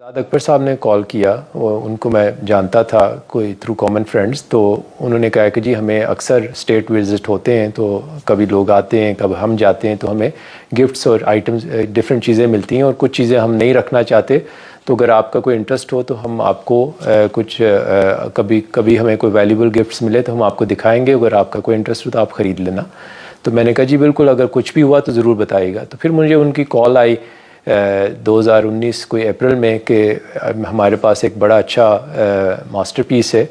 शादात अकबर साहब ने कॉल किया, वो उनको मैं जानता था कोई थ्रू कॉमन फ्रेंड्स। तो उन्होंने कहा कि जी हमें अक्सर स्टेट विज़िट होते हैं, तो कभी लोग आते हैं, कभी हम जाते हैं, तो हमें गिफ्ट्स और आइटम्स डिफरेंट चीज़ें मिलती हैं और कुछ चीज़ें हम नहीं रखना चाहते। तो अगर आपका कोई इंटरेस्ट हो तो हम आपको कभी कभी हमें कोई वैल्यूबल गिफ्ट्स मिले तो हम आपको दिखाएंगे, अगर आपका कोई इंटरेस्ट हो तो आप ख़रीद लेना। तो मैंने कहा जी बिल्कुल, अगर कुछ भी हुआ तो ज़रूर बताइएगा। तो फिर मुझे उनकी कॉल आई 2019 कोई अप्रैल में कि हमारे पास एक बड़ा अच्छा मास्टरपीस है,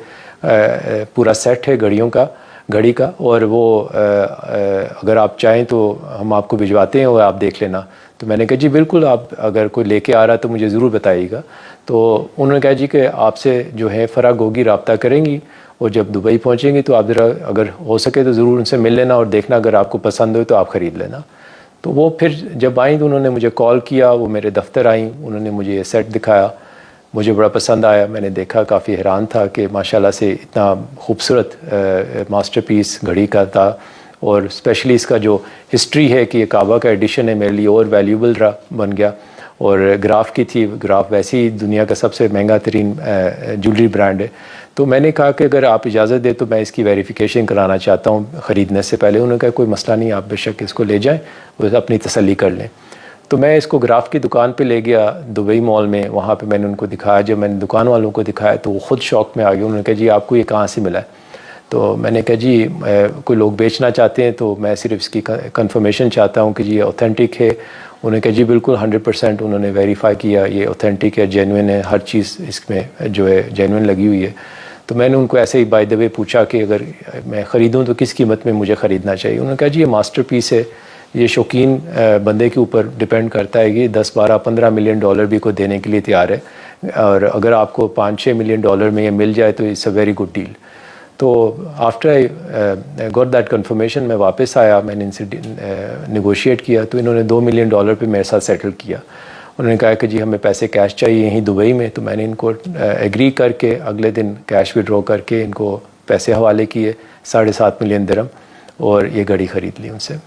पूरा सेट है घड़ी का, और वो अगर आप चाहें तो हम आपको भिजवाते हैं और आप देख लेना। तो मैंने कहा जी बिल्कुल, आप अगर कोई लेके आ रहा तो मुझे ज़रूर बताइएगा। तो उन्होंने कहा जी कि आपसे जो है फ़रा गोगी रब्ता करेंगी, और जब दुबई पहुँचेंगी तो आप ज़रा अगर हो सके तो ज़रूर उनसे मिल लेना और देखना, अगर आपको पसंद हो तो आप ख़रीद लेना। तो वो फिर जब आई तो उन्होंने मुझे कॉल किया, वो मेरे दफ्तर आई, उन्होंने मुझे ये सेट दिखाया, मुझे बड़ा पसंद आया। मैंने देखा, काफ़ी हैरान था कि माशाल्लाह से इतना खूबसूरत मास्टरपीस घड़ी का था, और स्पेशली इसका जो हिस्ट्री है कि ये काबा का एडिशन है, मेरे लिए और वैल्यूबल बन गया। और ग्राफ की थी, ग्राफ वैसे ही दुनिया का सबसे महंगा तरीन ज्वेलरी ब्रांड है। तो मैंने कहा कि अगर आप इजाज़त दें तो मैं इसकी वेरिफिकेशन कराना चाहता हूँ ख़रीदने से पहले। उन्होंने कहा कोई मसला नहीं, आप बेशक इसको ले जाएं और अपनी तसल्ली कर लें। तो मैं इसको ग्राफ की दुकान पे ले गया दुबई मॉल में, वहाँ पे मैंने उनको दिखाया। जब मैंने दुकान वालों को दिखाया तो वो ख़ुद शौक में आ गए। उन्होंने कहा जी आपको ये कहाँ से मिला है? तो मैंने कहा जी कोई लोग बेचना चाहते हैं तो मैं सिर्फ इसकी कंफर्मेशन चाहता हूँ कि जी ये ऑथेंटिक है। उन्होंने कहा जी बिल्कुल 100% उन्होंने वेरीफाई किया, ये ऑथेंटिक है, जेन्युइन है, हर चीज़ इसमें जो है जेन्युइन लगी हुई है। तो मैंने उनको ऐसे ही बाय द वे पूछा कि अगर मैं ख़रीदूँ तो किस कीमत में मुझे ख़रीदना चाहिए? उन्होंने कहा जी ये मास्टरपीस है, ये शौकीन बंदे के ऊपर डिपेंड करता है कि 10, 12, 15 मिलियन डॉलर भी को देने के लिए तैयार है, और अगर आपको 5-6 मिलियन डॉलर में ये मिल जाए तो it's a very good deal. तो after I got that confirmation मैं वापस आया, मैंने इनसे नेगोशिएट किया, तो इन्होंने 2 मिलियन डॉलर पे मेरे साथ सेटल किया। उन्होंने कहा कि जी हमें पैसे कैश चाहिए यहीं दुबई में। तो मैंने इनको एग्री करके अगले दिन कैश विड्रॉ करके इनको पैसे हवाले किए, 7.5 मिलियन दिरहम, और ये घड़ी ख़रीद ली उनसे।